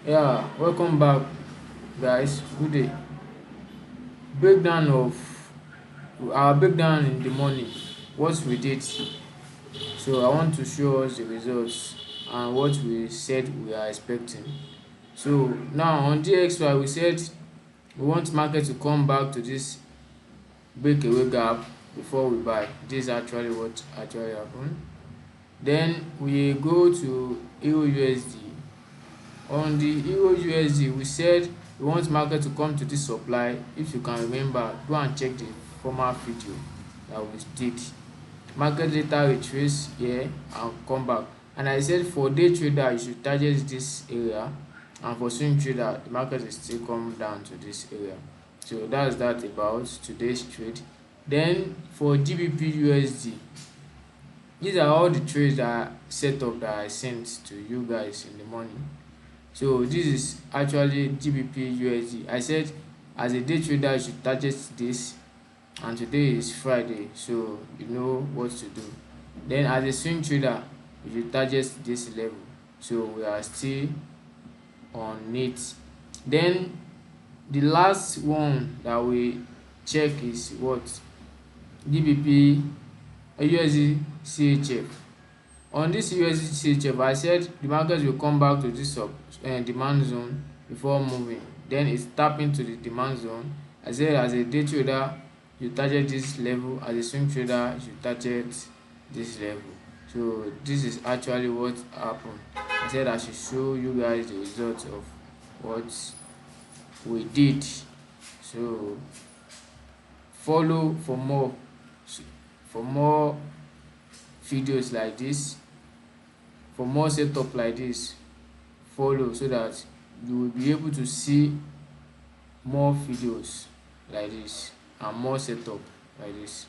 Yeah, welcome back, guys. Good day. Breakdown of our breakdown in the morning. What we did. So I want to show us the results and what we said we are expecting. So now on DXY, we said we want market to come back to this breakaway gap before we buy. This is actually what actually happened. Then we go to EURUSD. On the EURUSD, we said we want market to come to this supply. If you can remember, go and check the former video that we did. Market later retrace here and come back, and I said for day trader you should target this area, and for swing trader the market will still come down to this area. So that's that about today's trade. Then for GBPUSD, these are all the trades that are set up that I sent to you guys in the morning. So this is actually GBPUSD. I said as a day trader you should target this, and today is Friday, so you know what to do. Then as a swing trader you should target this level, so we are still on it. Then the last one that we check is what? GBP USD CHF. On this USD CHF, I said the market will come back to this demand zone before moving. Then it's tapping to the demand zone. I said as a day trader you target this level, as a swing trader you target this level. So this is actually what happened. I said I should show you guys the results of what we did. So follow for more videos like this, for more setup like this. Follow so that you will be able to see more videos like this and more setup like this.